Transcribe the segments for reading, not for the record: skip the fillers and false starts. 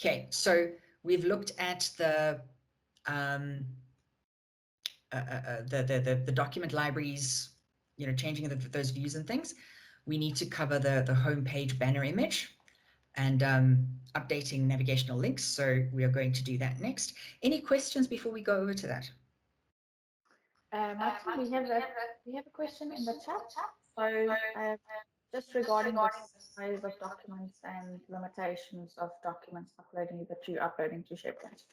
Okay, so we've looked at the document libraries, changing those views and things. We need to cover the homepage banner image and updating navigational links. So we are going to do that next. Any questions before we go over to that? Martin, we have a question in the chat. So just regarding the size of documents and limitations of documents that you're uploading to SharePoint.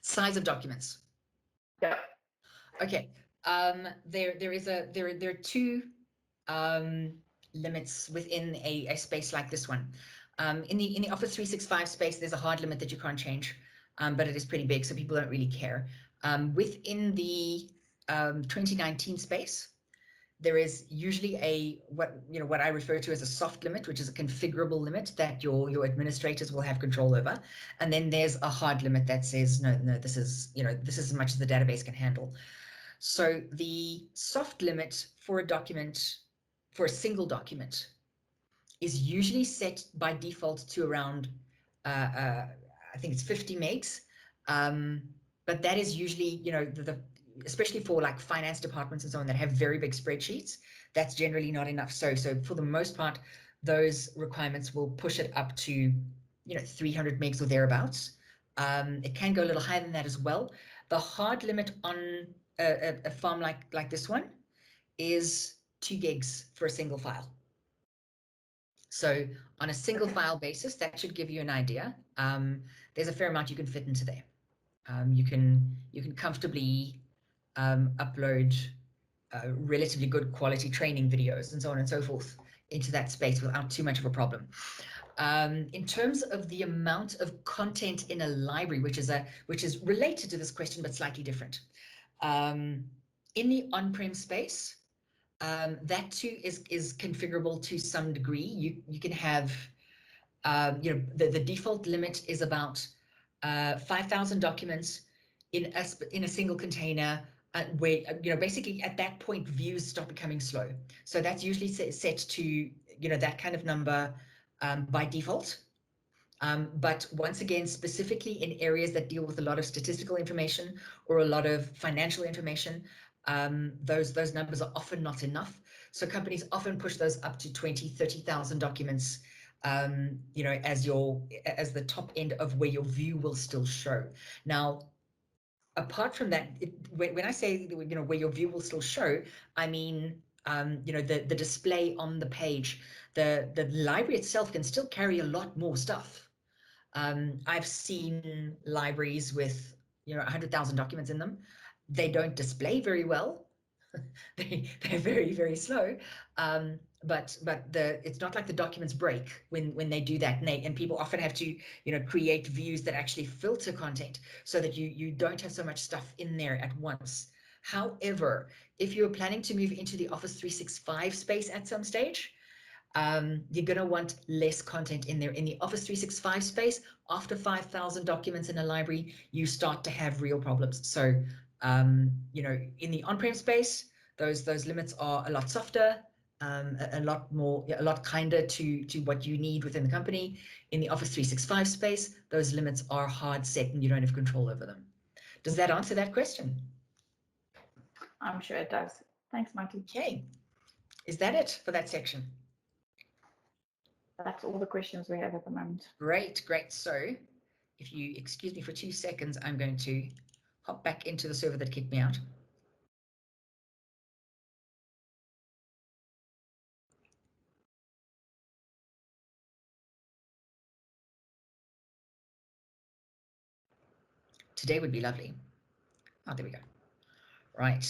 Size of documents. Yeah. Okay. There are two limits within a space like this one. In the Office 365 space, there's a hard limit that you can't change, but it is pretty big, so people don't really care. Within the 2019 space, there is usually what I refer to as a soft limit, which is a configurable limit that your administrators will have control over, and then there's a hard limit that says no, this is as much as the database can handle. So the soft limit for a single document is usually set by default to around I think it's 50 megs, but that is usually especially for like finance departments and so on that have very big spreadsheets, that's generally not enough. So for the most part, those requirements will push it up to 300 megs or thereabouts. It can go a little higher than that as well. The hard limit on a farm like this one is 2 gigs for a single file. So on a single file basis, that should give you an idea. There's a fair amount you can fit into there. You can comfortably upload relatively good quality training videos and so on and so forth into that space without too much of a problem. In terms of the amount of content in a library, which is related to this question but slightly different. In the on-prem space, that too is configurable to some degree. You can have, the default limit is about 5,000 documents in a single container, where basically at that point views start becoming slow. So that's usually set to that kind of number by default. But once again, specifically in areas that deal with a lot of statistical information or a lot of financial information, those numbers are often not enough. So companies often push those up to 20, 30,000 documents, as the top end of where your view will still show. Now, apart from that, when I say where your view will still show, I mean the display on the page. The library itself can still carry a lot more stuff. I've seen libraries with 100,000 documents in them. They don't display very well. They're very, very slow. But it's not like the documents break when they do that. And people often have to create views that actually filter content so that you don't have so much stuff in there at once. However, if you're planning to move into the Office 365 space at some stage, you're going to want less content in there. In the Office 365 space, after 5,000 documents in a library, you start to have real problems. So, in the on-prem space, those limits are a lot softer, a lot kinder to what you need within the company. In the Office 365 space, those limits are hard set and you don't have control over them. Does that answer that question? I'm sure it does. Thanks, Marty. Okay. Is that it for that section? That's all the questions we have at the moment. Great. So if you excuse me for 2 seconds, I'm going to hop back into the server that kicked me out. Today would be lovely. Oh, there we go. Right.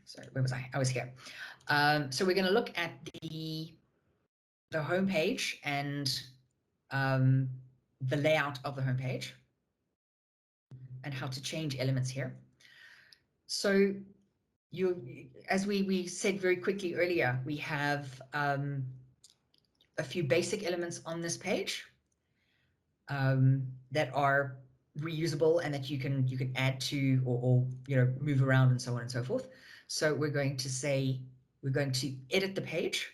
So where was I? I was here. So we're going to look at the home page and the layout of the home page and how to change elements here. So as we said very quickly earlier, we have a few basic elements on this page that are reusable and that you can add to or move around and so on and so forth. So we're going to edit the page.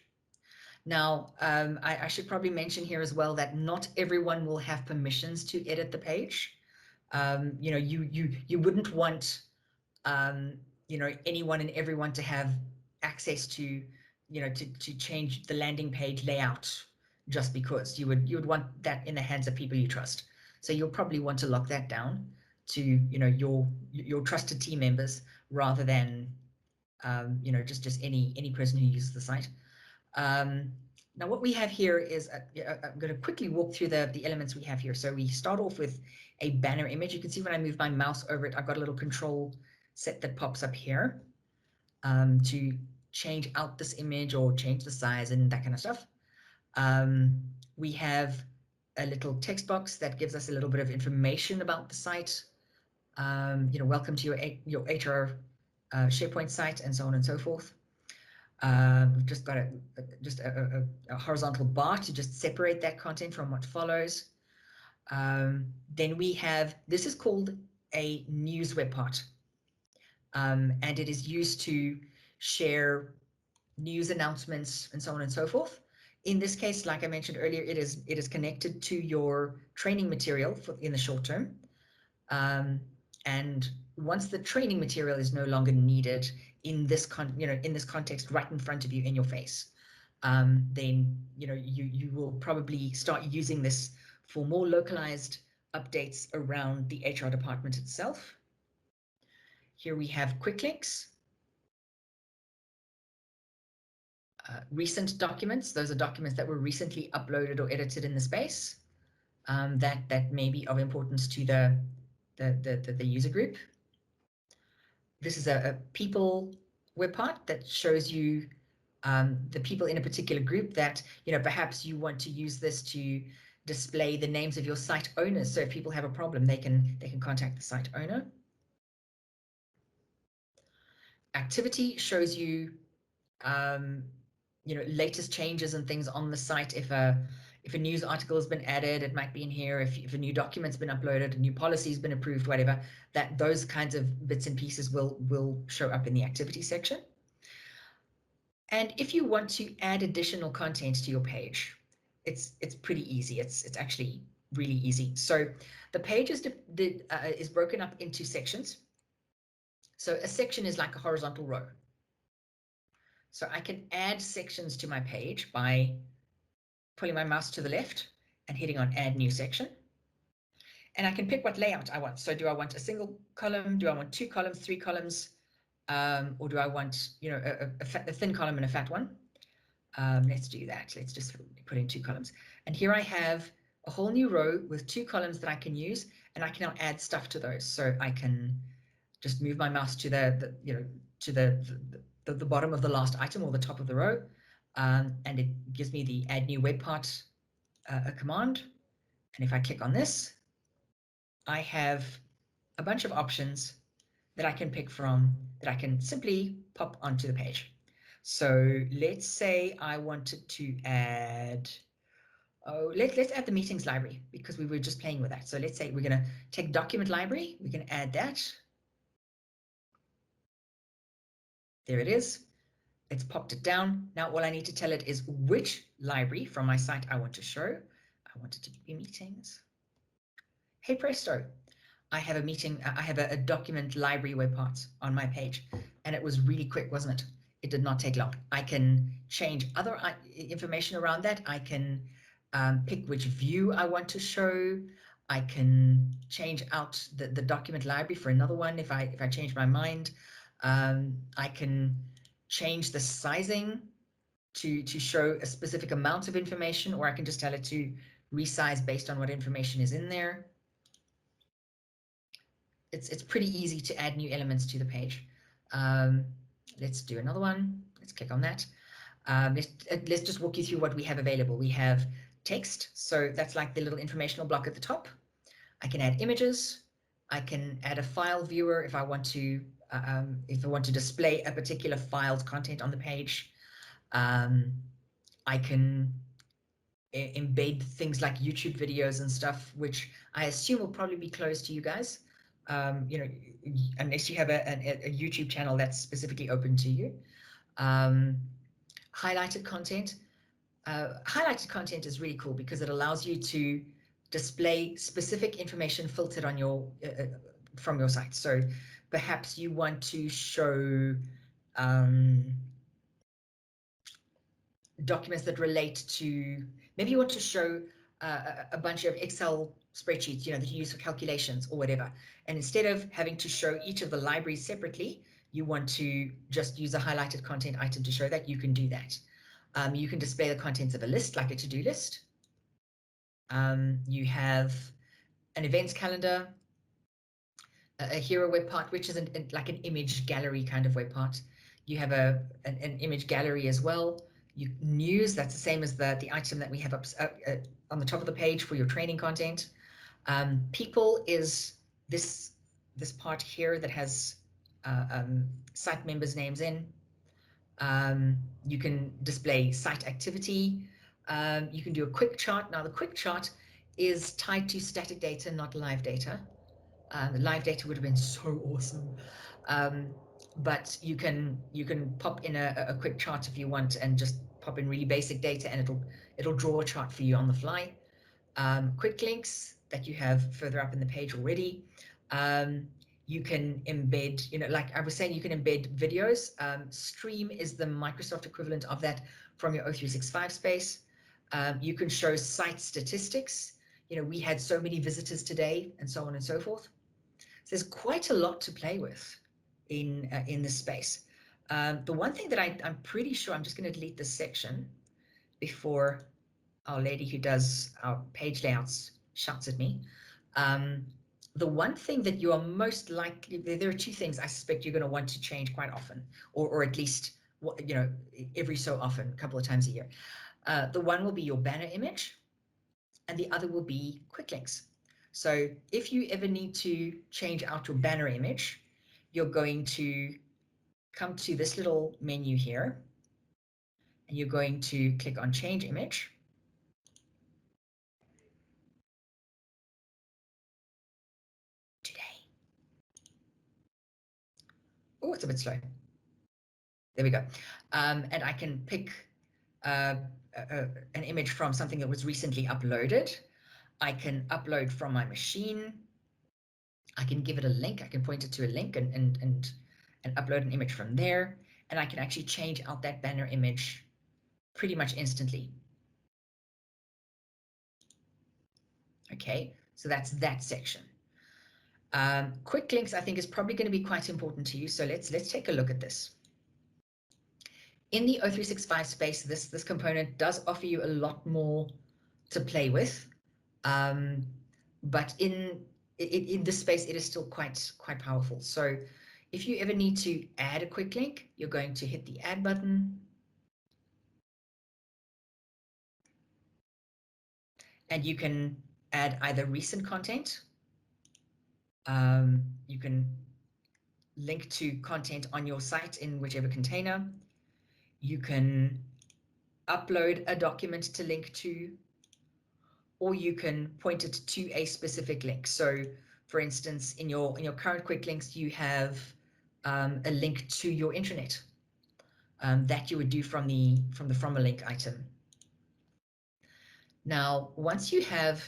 Now, I should probably mention here as well that not everyone will have permissions to edit the page. You know, you wouldn't want you know, anyone and everyone to have access to, you know, to change the landing page layout just because. You would want that in the hands of people you trust. So you'll probably want to lock that down to, you know, your trusted team members rather than you know, just any person who uses the site. Now what we have here is, I'm going to quickly walk through the elements we have here. So we start off with a banner image. You can see when I move my mouse over it, I've got a little control set that pops up here to change out this image or change the size and that kind of stuff. We have a little text box that gives us a little bit of information about the site. You know, welcome to your HR SharePoint site, and so on and so forth. We've just got a horizontal bar to just separate that content from what follows. Then we have, this is called a news web part, and it is used to share news announcements and so on and so forth. In this case, like I mentioned earlier, it is connected to your training material in the short term. And once the training material is no longer needed in this in this context right in front of you in your face, then you know you will probably start using this for more localized updates around the HR department itself. Here we have quick links. Recent documents, those are documents that were recently uploaded or edited in the space that may be of importance to the user group. This is a people web part that shows you the people in a particular group that, you know, perhaps you want to use this to display the names of your site owners. So if people have a problem, they can contact the site owner. Activity shows you, you know, latest changes and things on the site. If a news article has been added, it might be in here. If a new document's been uploaded, a new policy's been approved, whatever, that those kinds of bits and pieces will show up in the activity section. And if you want to add additional content to your page, it's pretty easy. It's actually really easy. So the page is broken up into sections. So a section is like a horizontal row. So I can add sections to my page by pulling my mouse to the left and hitting on add new section. And I can pick what layout I want. So do I want a single column? Do I want 2 columns, 3 columns? Or do I want, you know, a thin column and a fat one? Let's do that. Let's just put in 2 columns. And here I have a whole new row with 2 columns that I can use, and I can now add stuff to those. So I can just move my mouse to the bottom of the last item or the top of the row, and it gives me the add new web part command. And if I click on this, I have a bunch of options that I can pick from that I can simply pop onto the page. So let's say I wanted to add, let's add the meetings library because we were just playing with that. So let's say we're going to take document library. We can add that. There it is. It's popped it down. Now all I need to tell it is which library from my site I want to show. I want it to be meetings. Hey presto, I have a meeting, I have a document library web part on my page, and it was really quick, wasn't it? It did not take long. I can change other information around that. I can pick which view I want to show. I can change out the document library for another one if I change my mind. I can change the sizing to show a specific amount of information, or I can just tell it to resize based on what information is in there. It's pretty easy to add new elements to the page. Let's do another one. Let's click on that. Let's just walk you through what we have available. We have text, so that's like the little informational block at the top. I can add images. I can add a file viewer if I want to display a particular file's content on the page. I can embed things like YouTube videos and stuff, which I assume will probably be closed to you guys. You know, unless you have a YouTube channel that's specifically open to you. Highlighted content. Highlighted content is really cool because it allows you to display specific information filtered on your from your site. So perhaps you want to show documents that relate to, maybe you want to show a bunch of Excel spreadsheets, that you use for calculations or whatever. And instead of having to show each of the libraries separately, you want to just use a highlighted content item to show that. You can do that. You can display the contents of a list, like a to-do list. You have an events calendar, a hero web part, which is like an image gallery kind of web part. You have an image gallery as well. News, that's the same as the item that we have up on the top of the page for your training content. People is this part here that has site members' names in. You can display site activity. You can do a quick chart. Now the quick chart is tied to static data, not live data. The live data would have been so awesome. But you can pop in a quick chart if you want, and just pop in really basic data, and it'll draw a chart for you on the fly. Quick links that you have further up in the page already. You can embed, like I was saying, you can embed videos. Stream is the Microsoft equivalent of that from your O365 space. You can show site statistics. We had so many visitors today, and so on and so forth. So there's quite a lot to play with in this space. The one thing that I'm pretty sure, I'm just going to delete this section before our lady who does our page layouts shouts at me. The one thing that you are most likely, there are two things I suspect you're going to want to change quite often, or at least every so often, a couple of times a year. The one will be your banner image, and the other will be quick links. So if you ever need to change out your banner image, you're going to come to this little menu here, and you're going to click on change image. Oh, it's a bit slow. There we go. And I can pick an image from something that was recently uploaded. I can upload from my machine. I can give it a link. I can point it to a link and upload an image from there. And I can actually change out that banner image pretty much instantly. Okay, so that's that section. Quick links, I think, is probably going to be quite important to you. So let's take a look at this. In the O365 space, this component does offer you a lot more to play with, but in this space, it is still quite powerful. So if you ever need to add a quick link, you're going to hit the add button, and you can add either recent content. You can link to content on your site in whichever container. You can upload a document to link to, or you can point it to a specific link. So for instance, in your current quick links, you have a link to your intranet that you would do from a link item. Now, once you have,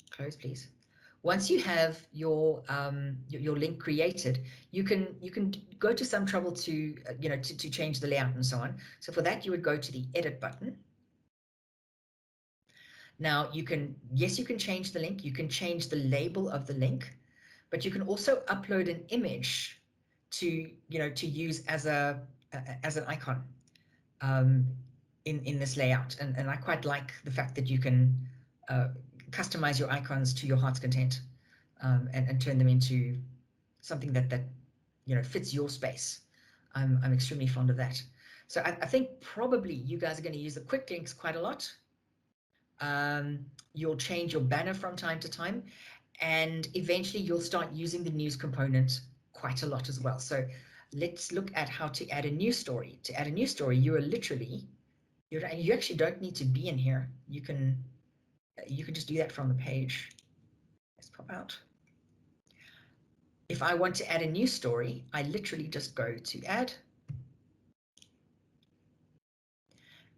close please. Once you have your link created, you can go to some trouble to to change the layout and so on. So for that, you would go to the edit button. Now you can change the link, you can change the label of the link, but you can also upload an image to use as an icon in this layout. And I quite like the fact that you can customize your icons to your heart's content and turn them into something that fits your space. I'm extremely fond of that. So I think probably you guys are going to use the quick links quite a lot. You'll change your banner from time to time, and eventually you'll start using the news component quite a lot as well. So let's look at how to add a news story. To add a news story, you actually don't need to be in here. You can just do that from the page. Let's pop out. If I want to add a news story, I literally just go to add.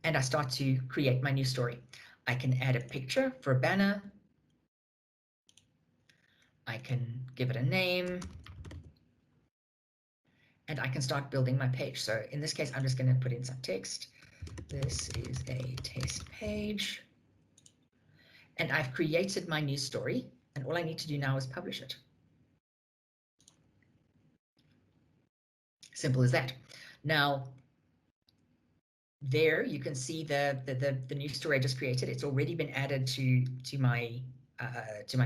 and I start to create my new story. I can add a picture for a banner. I can give it a name, and I can start building my page. So in this case, I'm just going to put in some text. This is a test page, and I've created my new story, and all I need to do now is publish it. Simple as that. Now, there you can see the new story I just created. It's already been added to my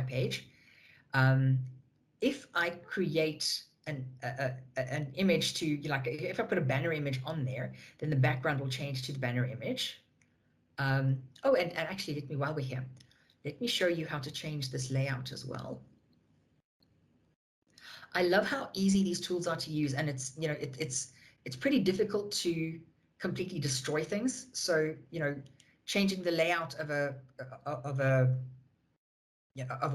page. If I create an image to, like, if I put a banner image on there, then the background will change to the banner image. Oh, and actually, while we're here, let me show you how to change this layout as well. I love how easy these tools are to use, and it's, you know, it's pretty difficult to completely destroy things. So, you know, changing the layout of a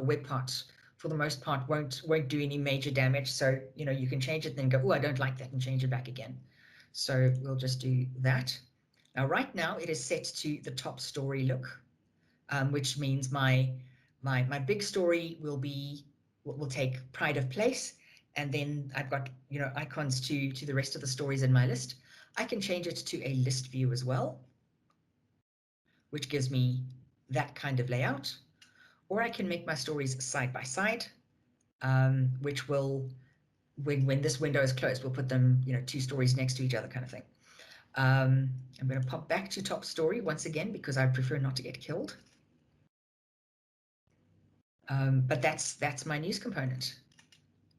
web part for the most part won't do any major damage. So, you know, you can change it, then go, oh, I don't like that, and change it back again. So we'll just do that. Now, right now it is set to the top story look, which means my big story will take pride of place, and then I've got, you know, icons to the rest of the stories in my list. I can change it to a list view as well, which gives me that kind of layout. Or I can make my stories side by side, which will, when this window is closed, we'll put them, you know, 2 stories next to each other, kind of thing. I'm going to pop back to top story once again because I prefer not to get killed. But that's my news component.